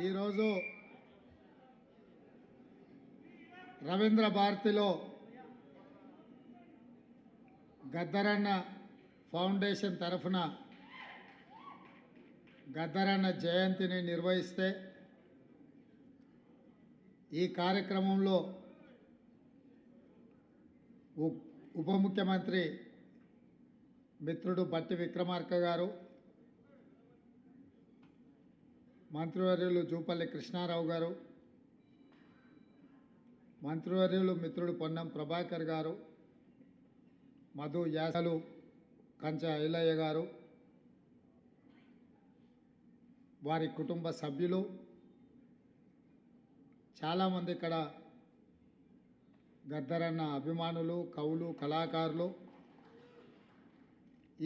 ఈరోజు రవీంద్ర భారతిలో గద్దరన్న ఫౌండేషన్ తరఫున గద్దరన్న జయంతిని నిర్వహిస్తే ఈ కార్యక్రమంలో ఉప ముఖ్యమంత్రి మిత్రుడు బట్టి విక్రమార్క గారు, మంత్రివర్యులు జూపల్లి కృష్ణారావు గారు, మంత్రివర్యులు మిత్రుడు పొన్నం ప్రభాకర్ గారు, మధు యాసలు కంచ ఐలయ్య గారు, వారి కుటుంబ సభ్యులు చాలామంది ఇక్కడ గద్దరన్న అభిమానులు, కవులు, కళాకారులు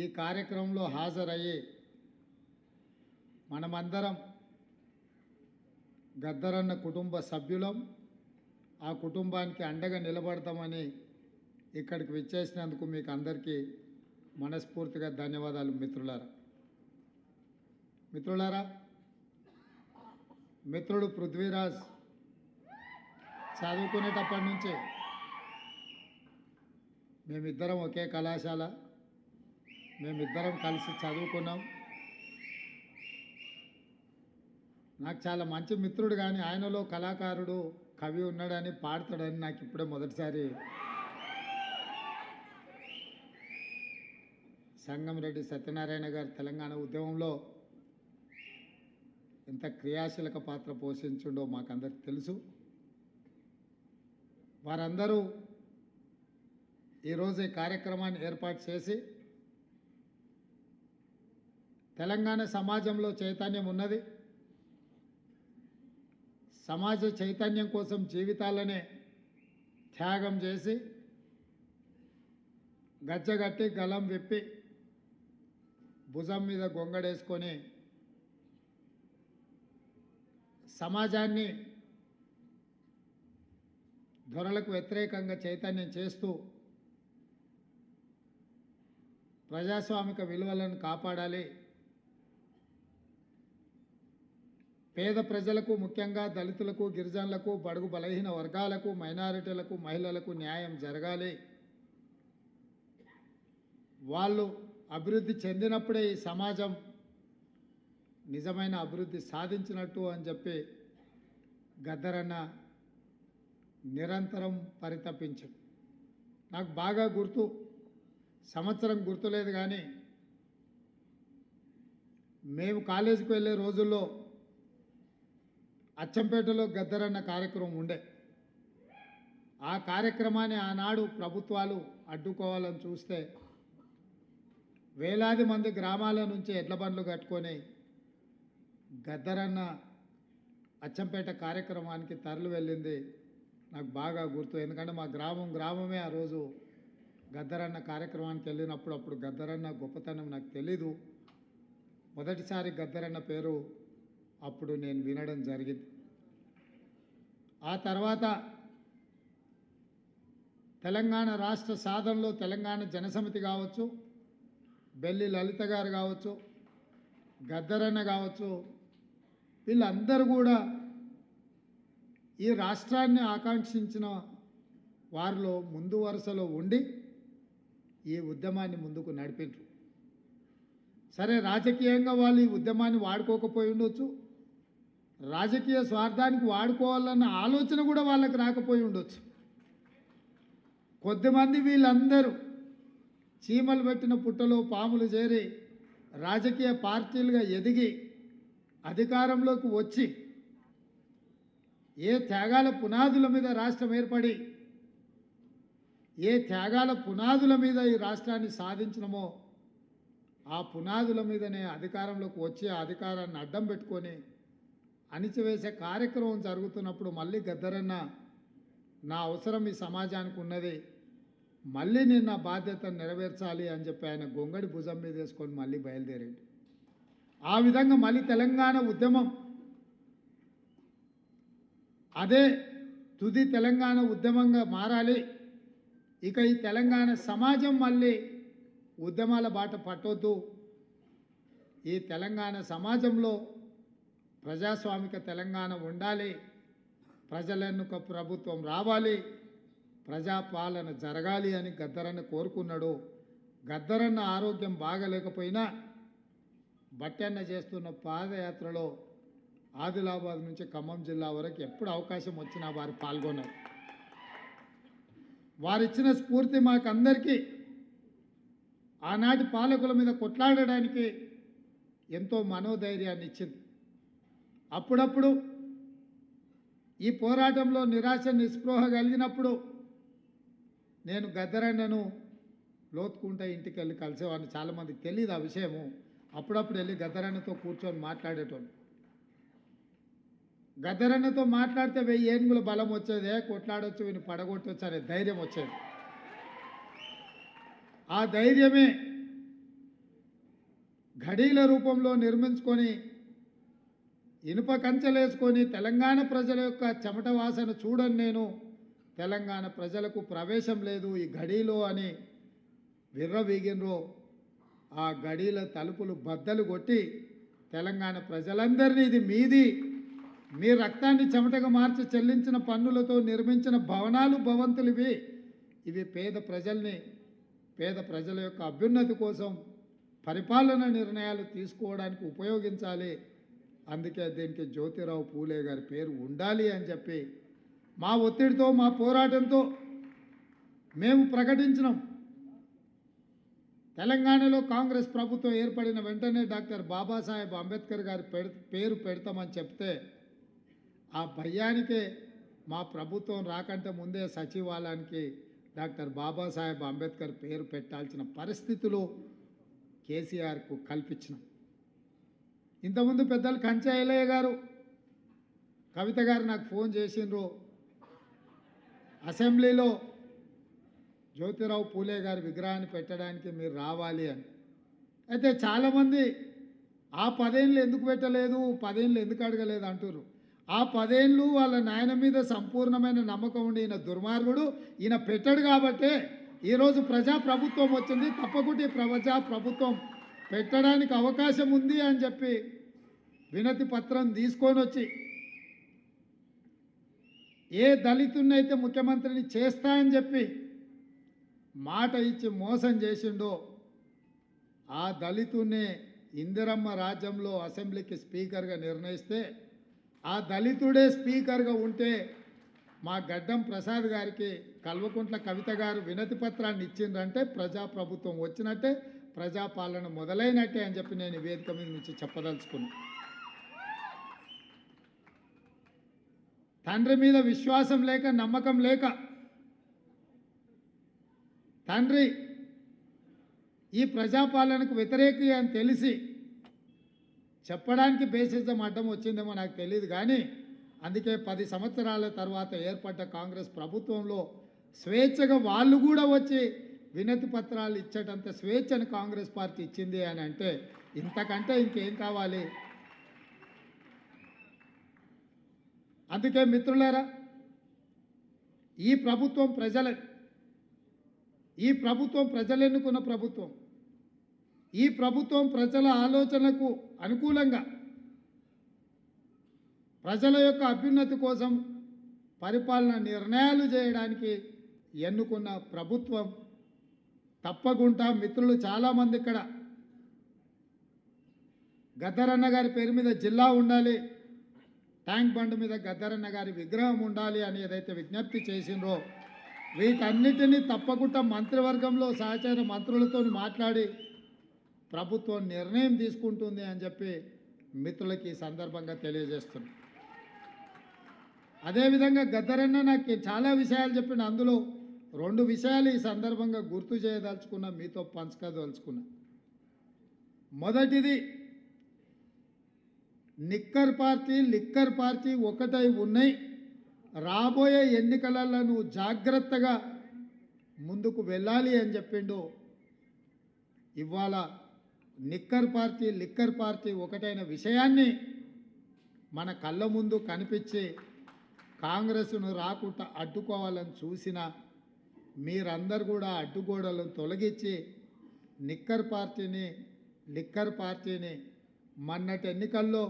ఈ కార్యక్రమంలో హాజరయ్యి మనమందరం గద్దరన్న కుటుంబ సభ్యులం, ఆ కుటుంబానికి అండగా నిలబడతామని ఇక్కడికి విచ్చేసినందుకు మీకు అందరికీ మనస్ఫూర్తిగా ధన్యవాదాలు. మిత్రులారా, మిత్రుడు పృథ్వీరాజ్ చదువుకునేటప్పటి నుంచి మేమిద్దరం ఒకే కళాశాల, మేమిద్దరం కలిసి చదువుకున్నాం. నాకు చాలా మంచి మిత్రుడు, కానీ ఆయనలో కళాకారుడు, కవి ఉన్నాడని, పాడతాడని నాకు ఇప్పుడే మొదటిసారి సంగంరెడ్డి సత్యనారాయణ గారు తెలంగాణ ఉద్యమంలో ఎంత క్రియాశీలక పాత్ర పోషించుండో మాకందరికి తెలుసు. వారందరూ ఈరోజు ఈ కార్యక్రమాన్ని ఏర్పాటు చేసి తెలంగాణ సమాజంలో చైతన్యం ఉన్నది, సమాజ చైతన్యం కోసం జీవితాలనే త్యాగం చేసి గజ్జగట్టి గలం విప్పి భుజం మీద గొంగడేసుకొని సమాజాన్ని దొరలకు వ్యతిరేకంగా చైతన్యం చేస్తూ ప్రజాస్వామిక విలువలను కాపాడాలి, పేద ప్రజలకు, ముఖ్యంగా దళితులకు, గిరిజనులకు, బడుగు బలహీన వర్గాలకు, మైనారిటీలకు, మహిళలకు న్యాయం జరగాలి, వాళ్ళు అభివృద్ధి చెందినప్పుడే ఈ సమాజం నిజమైన అభివృద్ధి సాధించినట్టు అని చెప్పి గద్దరన్న నిరంతరం పరితపించాడు. నాకు బాగా గుర్తు, సంవత్సరం గుర్తులేదు, కానీ మేము కాలేజీకి వెళ్ళే రోజుల్లో అచ్చంపేటలో గద్దరన్న కార్యక్రమం ఉండే. ఆ కార్యక్రమాన్ని ఆనాడు ప్రభుత్వాలు అడ్డుకోవాలని చూస్తే వేలాది మంది గ్రామాల నుంచి ఎడ్ల బండ్లు కట్టుకొని గద్దరన్న అచ్చంపేట కార్యక్రమానికి తరలి వెళ్ళింది నాకు బాగా గుర్తు. ఎందుకంటే మా గ్రామమే ఆ రోజు గద్దరన్న కార్యక్రమానికి వెళ్ళినప్పుడు అప్పుడు గద్దరన్న గొప్పతనం నాకు తెలీదు. మొదటిసారి గద్దరన్న పేరు అప్పుడు నేను వినడం జరిగింది. ఆ తర్వాత తెలంగాణ రాష్ట్ర సాధనలో తెలంగాణ జనసమితి కావచ్చు, బెల్లి లలిత గారు కావచ్చు, గద్దరన్న కావచ్చు, వీళ్ళందరూ కూడా ఈ రాష్ట్రాన్ని ఆకాంక్షించిన వారిలో ముందు వరుసలో ఉండి ఈ ఉద్యమాన్ని ముందుకు నడిపిండ్రు. సరే, రాజకీయంగా వాళ్ళు ఈ ఉద్యమాన్ని వాడుకోకపోయి ఉండొచ్చు, రాజకీయ స్వార్థానికి వాడుకోవాలన్న ఆలోచన కూడా వాళ్ళకి రాకపోయి ఉండొచ్చు. కొద్దిమంది వీళ్ళందరూ చీమలు పెట్టిన పుట్టలో పాములు చేరి రాజకీయ పార్టీలుగా ఎదిగి అధికారంలోకి వచ్చి ఏ త్యాగాల పునాదుల మీద రాష్ట్రం ఏర్పడి ఏ త్యాగాల పునాదుల మీద ఈ రాష్ట్రాన్ని సాధించినమో ఆ పునాదుల మీదనే అధికారంలోకి వచ్చి ఆ అధికారాన్ని అడ్డం పెట్టుకొని అణిచివేసే కార్యక్రమం జరుగుతున్నప్పుడు మళ్ళీ గద్దరన్న నా అవసరం ఈ సమాజానికి ఉన్నది, మళ్ళీ నేను నా బాధ్యతను నెరవేర్చాలి అని చెప్పి ఆయన గొంగడి భుజం మీద వేసుకొని మళ్ళీ బయలుదేరాడు. ఆ విధంగా మళ్ళీ తెలంగాణ ఉద్యమం అదే తుది తెలంగాణ ఉద్యమంగా మారాలి. ఇక ఈ తెలంగాణ సమాజం మళ్ళీ ఉద్యమాల బాట పట్టొద్దు, ఈ తెలంగాణ సమాజంలో ప్రజాస్వామిక తెలంగాణ ఉండాలి, ప్రజలెన్నుక ప్రభుత్వం రావాలి, ప్రజాపాలన జరగాలి అని గద్దరన్న కోరుకున్నాడు. గద్దరన్న ఆరోగ్యం బాగలేకపోయినా బట్టన్న చేస్తున్న పాదయాత్రలో ఆదిలాబాద్ నుంచి ఖమ్మం జిల్లా వరకు ఎప్పుడు అవకాశం వచ్చినా వారు పాల్గొన్నారు. వారిచ్చిన స్ఫూర్తి మాకందరికీ ఆనాటి పాలకుల మీద కొట్లాడడానికి ఎంతో మనోధైర్యాన్ని ఇచ్చింది. అప్పుడప్పుడు ఈ పోరాటంలో నిరాశ నిస్పృహ కలిగినప్పుడు నేను గద్దరన్నను లోతుకుంటా ఇంటికి వెళ్ళి కలిసేవాడిని. చాలామందికి తెలియదు ఆ విషయము. అప్పుడప్పుడు వెళ్ళి గద్దరన్నతో కూర్చొని మాట్లాడేటోని. గద్దరన్నతో మాట్లాడితే 1000 ఏనుగుల బలం వచ్చేదే, కొట్లాడొచ్చు, వీని పడగొట్టవచ్చు అనే ధైర్యం వచ్చేది. ఆ ధైర్యమే ఘడీల రూపంలో నిర్మించుకొని ఇనుప కంచెలేసుకొని తెలంగాణ ప్రజల యొక్క చెమట వాసన చూడని నేను తెలంగాణ ప్రజలకు ప్రవేశం లేదు ఈ గడీలో అని విర్రవీగినరో ఆ గడీల తలుపులు బద్దలు కొట్టి తెలంగాణ ప్రజలందరినీ ఇది మీది, మీ రక్తాన్ని చెమటగా మార్చి చెల్లించిన పన్నులతో నిర్మించిన భవనాలు భవంతులు ఇవి పేద ప్రజల యొక్క అభ్యున్నతి కోసం పరిపాలన నిర్ణయాలు తీసుకోవడానికి ఉపయోగించాలి, అందుకే దీనికి జ్యోతిరావు పూలే గారి పేరు ఉండాలి అని చెప్పి మా ఒత్తిడితో మా పోరాటంతో మేము ప్రకటించినాం. తెలంగాణలో కాంగ్రెస్ ప్రభుత్వం ఏర్పడిన వెంటనే డాక్టర్ బాబాసాహెబ్ అంబేద్కర్ గారి పేరు పెడతామని చెప్తే ఆ భయానికే మా ప్రభుత్వం రాకంటే ముందే సచివాలయానికి డాక్టర్ బాబాసాహెబ్ అంబేద్కర్ పేరు పెట్టాల్సిన పరిస్థితులు కేసీఆర్కు కల్పించినాం. ఇంతకుముందు పెద్దలు కంచె ఎల్లయ్య గారు, కవిత గారు నాకు ఫోన్ చేసిండ్రు, అసెంబ్లీలో జ్యోతిరావు పూలే గారి విగ్రహాన్ని పెట్టడానికి మీరు రావాలి అని. అయితే చాలామంది ఆ 10 ఏళ్ళు ఎందుకు పెట్టలేదు, 10 ఏళ్ళు ఎందుకు అడగలేదు అంటున్నారు. ఆ 10 ఏళ్ళు వాళ్ళ నాయన మీద సంపూర్ణమైన నమ్మకం ఉండి ఈయన దుర్మార్గుడు, ఈయన పెట్టాడు కాబట్టే ఈరోజు ప్రజాప్రభుత్వం వచ్చింది, తప్పకుండా ప్రజాప్రభుత్వం పెట్టడానికి అవకాశం ఉంది అని చెప్పి వినతి పత్రం తీసుకొని వచ్చి ఏ దళితుడిని అయితే ముఖ్యమంత్రిని చేస్తా అని చెప్పి మాట ఇచ్చి మోసం చేసిండో ఆ దళితుడిని ఇందిరమ్మ రాజ్యంలో అసెంబ్లీకి స్పీకర్గా నిర్ణయిస్తే ఆ దళితుడే స్పీకర్గా ఉంటే మా గడ్డం ప్రసాద్ గారికి కల్వకుంట్ల కవిత గారు వినతి పత్రాన్ని ఇచ్చిందంటే ప్రజాప్రభుత్వం వచ్చినట్టే, ప్రజాపాలన మొదలైనట్టే అని చెప్పి నేను వేదిక మీద నుంచి చెప్పదలుచుకున్నాను. తండ్రి మీద విశ్వాసం లేక, నమ్మకం లేక తండ్రి ఈ ప్రజాపాలనకు వ్యతిరేకి అని తెలిసి చెప్పడానికి బేసిజం అడ్డం వచ్చిందేమో నాకు తెలియదు, కానీ అందుకే 10 సంవత్సరాల తర్వాత ఏర్పడ్డ కాంగ్రెస్ ప్రభుత్వంలో స్వేచ్ఛగా వాళ్ళు కూడా వచ్చి వినతి పత్రాలు ఇచ్చేటంత స్వేచ్ఛను కాంగ్రెస్ పార్టీ ఇచ్చింది అని అంటే ఇంతకంటే ఇంకేం కావాలి? అందుకే మిత్రులారా, ఈ ప్రభుత్వం ప్రజలు ఎన్నుకున్న ప్రభుత్వం, ఈ ప్రభుత్వం ప్రజల ఆలోచనలకు అనుకూలంగా ప్రజల యొక్క అభ్యున్నతి కోసం పరిపాలన నిర్ణయాలు చేయడానికి ఎన్నుకున్న ప్రభుత్వం. తప్పకుండా మిత్రులు చాలామంది ఇక్కడ గద్దరన్న గారి పేరు మీద జిల్లా ఉండాలి, ట్యాంక్ బండ్ మీద గద్దరన్న గారి విగ్రహం ఉండాలి అని ఏదైతే విజ్ఞప్తి చేసిండ్రో వీటన్నిటినీ తప్పకుండా మంత్రివర్గంలో సహచర మంత్రులతో మాట్లాడి ప్రభుత్వం నిర్ణయం తీసుకుంటుంది అని చెప్పి మిత్రులకి ఈ సందర్భంగా తెలియజేస్తున్నాను. అదేవిధంగా గద్దరన్న నాకు చాలా విషయాలు చెప్పిన, అందులో 2 విషయాలు ఈ సందర్భంగా గుర్తు చేయదలుచుకున్నా, మీతో పంచుకోదలుచుకున్నా. మొదటిది, లిక్కర్ పార్టీ ఒకటై ఉన్నాయి, రాబోయే ఎన్నికలలో నువ్వు జాగ్రత్తగా ముందుకు వెళ్ళాలి అని చెప్పిండు. ఇవాళ లిక్కర్ పార్టీ ఒకటైన విషయాన్ని మన కళ్ళ ముందు కనిపించి కాంగ్రెస్ను రాకుండా అడ్డుకోవాలని చూసిన మీరందరూ కూడా అడ్డుగోడలను తొలగించి లిక్కర్ పార్టీని మొన్నటి ఎన్నికల్లో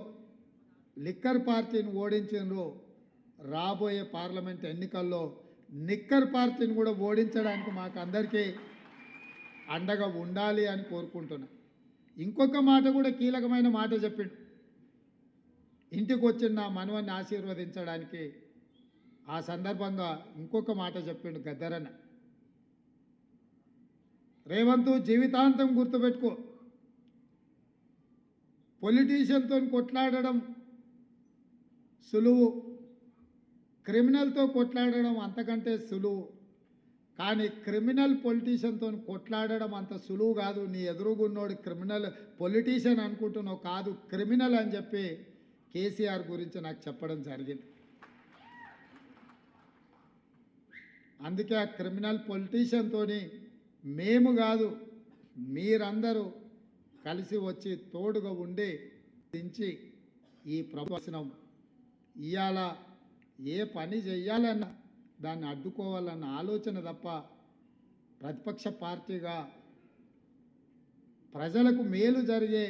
లిక్కర్ పార్టీని ఓడించారు. రాబోయే పార్లమెంట్ ఎన్నికల్లో నిక్కర్ పార్టీని కూడా ఓడించడానికి మాకు అందరికీ అండగా ఉండాలి అని కోరుకుంటున్నా. ఇంకొక మాట కూడా కీలకమైన మాట చెప్పిండు. ఇంటికి వచ్చిన నా మనవన్ని ఆశీర్వదించడానికి ఆ సందర్భంగా ఇంకొక మాట చెప్పిండు గద్దరన్న. రేవంతు జీవితాంతం గుర్తుపెట్టుకో, పొలిటీషియన్తో కొట్లాడడం సులువు, క్రిమినల్తో కొట్లాడడం అంతకంటే సులువు. కానీ క్రిమినల్ పొలిటీషియన్తో కొట్లాడడం అంత సులువు కాదు. నీ ఎదురుగున్నోడు క్రిమినల్ పొలిటీషియన్ అనుకుంటున్నావు, కాదు క్రిమినల్ అని చెప్పి కేసీఆర్ గురించి నాకు చెప్పడం జరిగింది. అందుకే ఆ క్రిమినల్ పొలిటీషియన్తో మేము కాదు మీరందరూ కలిసి వచ్చి తోడుగా ఉండి దించి ఈ ప్రభుత్వం ఇవాళ ఏ పని చెయ్యాలన్నా దాన్ని అడ్డుకోవాలన్న ఆలోచన తప్ప ప్రతిపక్ష పార్టీగా ప్రజలకు మేలు జరిగే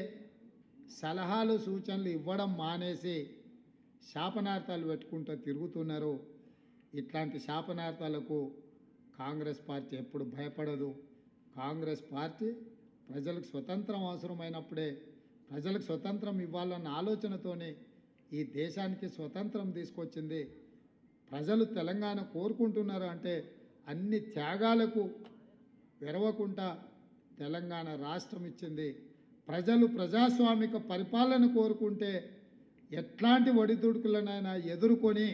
సలహాలు సూచనలు ఇవ్వడం మానేసి శాపనార్థాలు పెట్టుకుంటూ తిరుగుతున్నారు. ఇట్లాంటి శాపనార్థాలకు కాంగ్రెస్ పార్టీ ఎప్పుడు భయపడదు. కాంగ్రెస్ పార్టీ ప్రజలకు స్వతంత్రం అవసరమైనప్పుడే ప్రజలకు స్వతంత్రం ఇవ్వాలన్న ఆలోచనతోనే ఈ దేశానికి స్వతంత్రం తీసుకొచ్చింది. ప్రజలు తెలంగాణ కోరుకుంటున్నారు అంటే అన్ని త్యాగాలకు వెరవకుండా తెలంగాణ రాష్ట్రం ఇచ్చింది. ప్రజలు ప్రజాస్వామిక పరిపాలన కోరుకుంటే ఎట్లాంటి ఒడిదుడుకులనైనా ఎదుర్కొని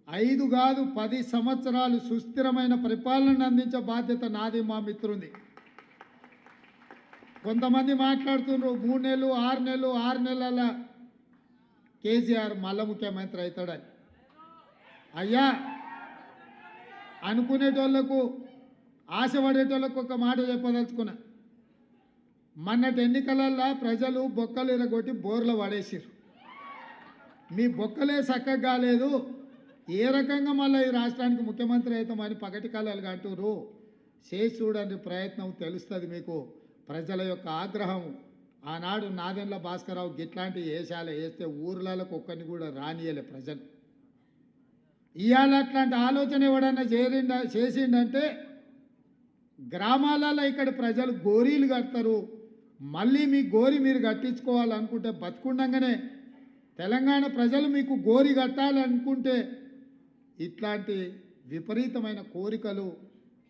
5 కాదు 10 సంవత్సరాలు సుస్థిరమైన పరిపాలన అందించే బాధ్యత నాది, మా మిత్రుంది. కొంతమంది మాట్లాడుతున్నారు 3 నెలలు 6 నెలలు 6 నెలల కేసీఆర్ మళ్ళా ముఖ్యమంత్రి అవుతాడని. అయ్యా, అనుకునేటోళ్లకు ఆశపడేటోళ్ళకు ఒక మాట చెప్పదలుచుకున్నా. మొన్నటి ఎన్నికలల్లో ప్రజలు బొక్కలు ఇరగొట్టి బోర్లు పడేసారు. మీ బొక్కలే చక్కగా కాలేదు, ఏ రకంగా మళ్ళీ ఈ రాష్ట్రానికి ముఖ్యమంత్రి అవుతామని పగటి కళలు అంటున్నారు. చేసి చూడండి ప్రయత్నం, తెలుస్తుంది మీకు ప్రజల యొక్క ఆగ్రహం. ఆనాడు నాదెండ్ల భాస్కరరావు గిట్లాంటి వేషాలు వేస్తే ఊర్లకు ఒక్కరిని కూడా రానియలే ప్రజలు. ఇవాళ అట్లాంటి ఆలోచన ఎవడన్నా చేసిండంటే గ్రామాలలో ఇక్కడ ప్రజలు గోరీలు కడతారు. మళ్ళీ మీ గోరి మీరు కట్టించుకోవాలనుకుంటే బతుకుండగానే తెలంగాణ ప్రజలు మీకు గోరి కట్టాలనుకుంటే ఇట్లాంటి విపరీతమైన కోరికలు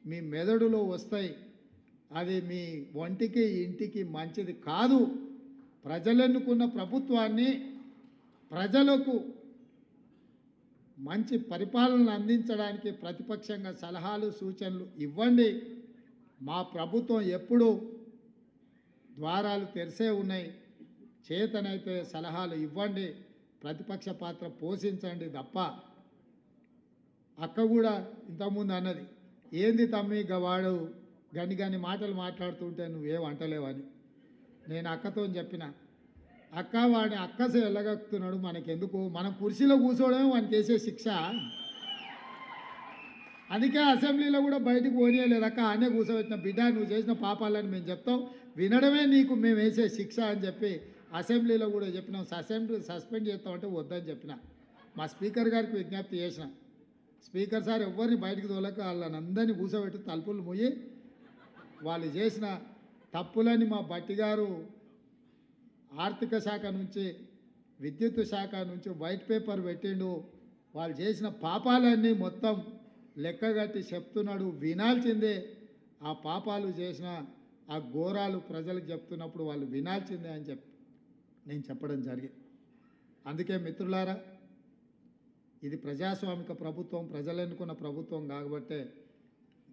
మీ మెదడులో వస్తాయి. అది మీ ఒంటికి ఇంటికి మంచిది కాదు. ప్రజలెన్నుకున్న ప్రభుత్వాన్ని ప్రజలకు మంచి పరిపాలన అందించడానికి ప్రతిపక్షంగా సలహాలు సూచనలు ఇవ్వండి. మా ప్రభుత్వం ఎప్పుడూ ద్వారాలు తెరిసే ఉన్నాయి. చేతనైతే సలహాలు ఇవ్వండి, ప్రతిపక్ష పాత్ర పోషించండి తప్ప. అక్క కూడా ఇంతకుముందు అన్నది, ఏంది తమ్మి గవాడు గని మాటలు మాట్లాడుతుంటే నువ్వేం అంటలేవని. నేను అక్కతో చెప్పిన, అక్క వాడిని అక్కసే వెళ్ళగక్కుతున్నాడు, మనకెందుకు, మనం కుర్చీలో కూర్చోవడమే వానికి వేసే శిక్ష. అందుకే అసెంబ్లీలో కూడా బయటకు పోనీయలేదు అక్క, ఆనే కూర్చోబెట్టిన. బిడ్డ నువ్వు చేసిన పాపాలని మేము చెప్తాం, వినడమే నీకు మేము వేసే శిక్ష అని చెప్పి అసెంబ్లీలో కూడా చెప్పినాం. అసెంబ్లీ సస్పెండ్ చేస్తామంటే వద్దని చెప్పిన. మా స్పీకర్ గారికి విజ్ఞప్తి చేసిన, స్పీకర్ సార్ ఎవరిని బయటకు తోలక వాళ్ళని అందరినీ కూర్చోబెట్టి తలుపులు మూయి వాళ్ళు చేసిన తప్పులని మా బట్టి గారు ఆర్థిక శాఖ నుంచి విద్యుత్ శాఖ నుంచి వైట్ పేపర్ పెట్టిండు. వాళ్ళు చేసిన పాపాలన్నీ మొత్తం లెక్కగట్టి చెప్తున్నాడు, వినాల్సిందే. ఆ పాపాలు చేసిన ఆ ఘోరాలు ప్రజలకు చెప్తున్నప్పుడు వాళ్ళు వినాల్సిందే అని చెప్పి నేను చెప్పడం జరిగింది. అందుకే మిత్రులారా, ఇది ప్రజాస్వామిక ప్రభుత్వం, ప్రజలు ఎన్నుకున్న ప్రభుత్వం కాబట్టి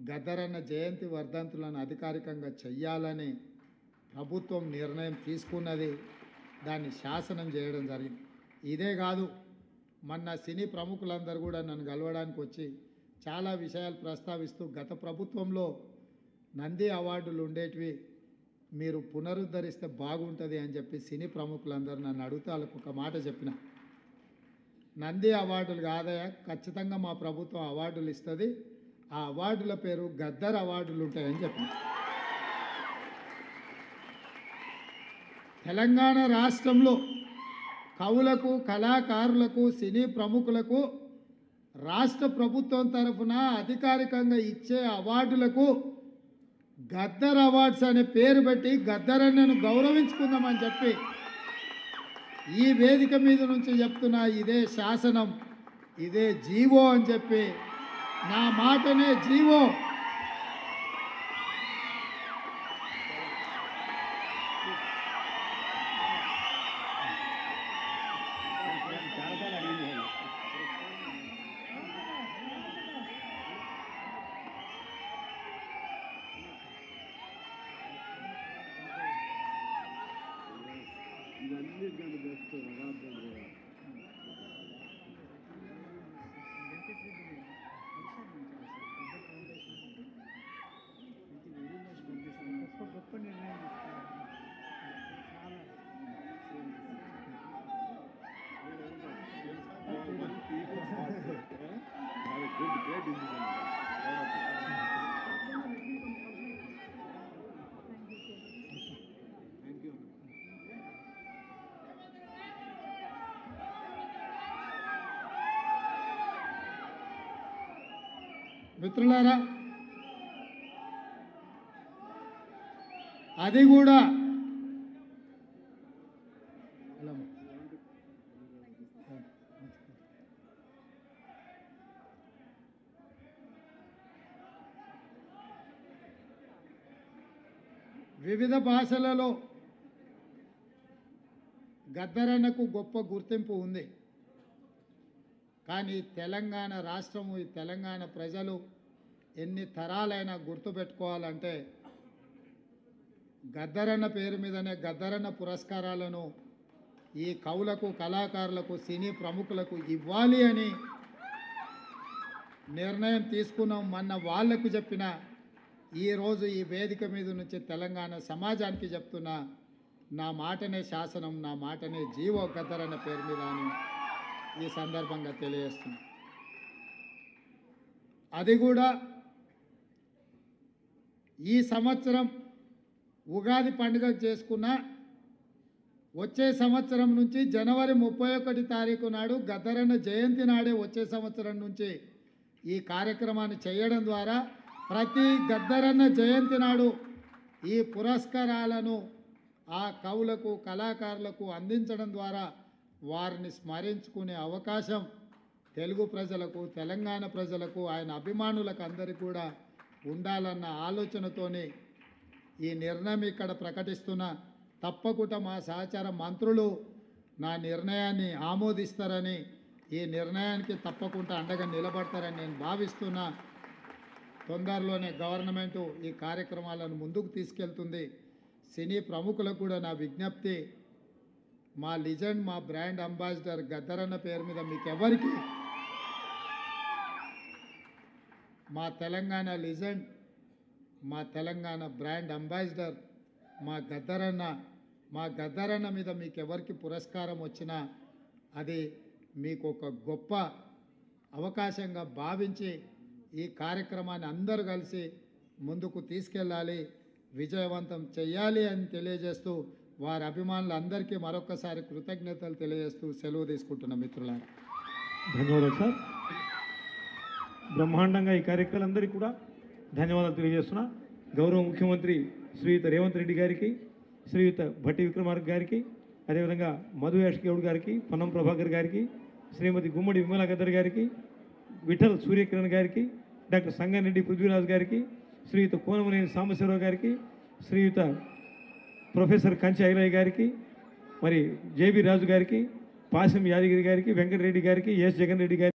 గద్దరన్న జయంతి వర్ధంతులను అధికారికంగా చెయ్యాలని ప్రభుత్వం నిర్ణయం తీసుకున్నది. దాన్ని శాసనం చేయడం జరిగింది. ఇదే కాదు, మొన్న సినీ ప్రముఖులందరూ కూడా నన్ను కలవడానికి వచ్చి చాలా విషయాలు ప్రస్తావిస్తూ గత ప్రభుత్వంలో నంది అవార్డులు ఉండేటివి మీరు పునరుద్ధరిస్తే బాగుంటుంది అని చెప్పి సినీ ప్రముఖులందరూ నన్ను అడిగితే వాళ్ళకు ఒక మాట చెప్పిన, నంది అవార్డులు కాదయా, ఖచ్చితంగా మా ప్రభుత్వం అవార్డులు ఇస్తుంది, ఆ అవార్డుల పేరు గద్దర్ అవార్డులు ఉంటాయని చెప్పిన. తెలంగాణ రాష్ట్రంలో కవులకు, కళాకారులకు, సినీ ప్రముఖులకు రాష్ట్ర ప్రభుత్వం తరఫున అధికారికంగా ఇచ్చే అవార్డులకు గద్దర్ అవార్డ్స్ అనే పేరు పెట్టి గద్దరన్నను గౌరవించుకుందామని చెప్పి ఈ వేదిక మీద నుంచి చెప్తున్నా. ఇదే శాసనం, ఇదే జీవో అని చెప్పి, నా మాటనే జీవో. మిత్రులారా, అది కూడా వివిధ భాషలలో గద్దరన్నకు గొప్ప గుర్తింపు ఉంది. కానీ తెలంగాణ రాష్ట్రము, ఈ తెలంగాణ ప్రజలు ఎన్ని తరాలైనా గుర్తుపెట్టుకోవాలంటే గద్దరన్న పేరు మీదనే గద్దరన్న పురస్కారాలను ఈ కవులకు, కళాకారులకు, సినీ ప్రముఖులకు ఇవ్వాలి అని నిర్ణయం తీసుకున్నాం. మొన్న వాళ్లకు చెప్పిన, ఈరోజు ఈ వేదిక మీద నుంచి తెలంగాణ సమాజానికి చెప్తున్నా, నా మాటనే శాసనం, నా మాటనే జీవో గద్దరన్న పేరు మీద అని ఈ సందర్భంగా తెలియజేస్తుంది. అది కూడా ఈ సంవత్సరం ఉగాది పండుగ చేసుకున్న వచ్చే సంవత్సరం నుంచి జనవరి 31 తారీఖు నాడు గద్దరన్న జయంతి నాడే వచ్చే సంవత్సరం నుంచి ఈ కార్యక్రమాన్ని చేయడం ద్వారా ప్రతి గద్దరన్న జయంతి నాడు ఈ పురస్కారాలను ఆ కవులకు, కళాకారులకు అందించడం ద్వారా వారిని స్మరించుకునే అవకాశం తెలుగు ప్రజలకు, తెలంగాణ ప్రజలకు, ఆయన అభిమానులకు అందరికీ కూడా ఉండాలన్న ఆలోచనతోనే ఈ నిర్ణయం ఇక్కడ ప్రకటిస్తున్నా. తప్పకుండా మా సహచార మంత్రులు నా నిర్ణయాన్ని ఆమోదిస్తారని, ఈ నిర్ణయానికి తప్పకుండా అండగా నిలబడతారని నేను భావిస్తున్నా. తొందరలోనే గవర్నమెంటు ఈ కార్యక్రమాలను ముందుకు తీసుకెళ్తుంది. సినీ ప్రముఖులకు కూడా నా విజ్ఞప్తి, మా లిజెండ్, మా బ్రాండ్ అంబాసిడర్ గద్దరన్న పేరు మీద మీకెవరికి, మా తెలంగాణ లిజెండ్, మా తెలంగాణ బ్రాండ్ అంబాసిడర్ మా గద్దరన్న మీద మీకెవరికి పురస్కారం వచ్చినా అది మీకు ఒక గొప్ప అవకాశంగా భావించి ఈ కార్యక్రమాన్ని అందరూ కలిసి ముందుకు తీసుకెళ్ళాలి, విజయవంతం చేయాలి అని తెలియజేస్తూ వారి అభిమానులందరికీ మరొకసారి కృతజ్ఞతలు తెలియజేస్తూ సెలవు తీసుకుంటున్న మిత్రులారా. ధన్యవాదాలు సార్. బ్రహ్మాండంగా ఈ కార్యక్రమాలందరికీ కూడా ధన్యవాదాలు తెలియజేస్తున్నా. గౌరవ ముఖ్యమంత్రి శ్రీయుత రేవంత్ రెడ్డి గారికి, శ్రీయుత భట్టి విక్రమార్క గారికి, అదేవిధంగా మధు యాష్కేవుడ్ గారికి, పొన్నం ప్రభాకర్ గారికి, శ్రీమతి గుమ్మడి విమలా గద్దర్ గారికి, విఠల్ సూర్యకిరణ్ గారికి, డాక్టర్ సంగారెడ్డి పృథ్వీరాజ్ గారికి, శ్రీయుత కోనమనేని సాంబశివరావు గారికి, శ్రీయుత ప్రొఫెసర్ కంచి ఐలయ్య గారికి, మరి జేబీ రాజు గారికి, పాసం యాదగిరి గారికి, వెంకటరెడ్డి గారికి, ఎస్ జగన్ రెడ్డి గారికి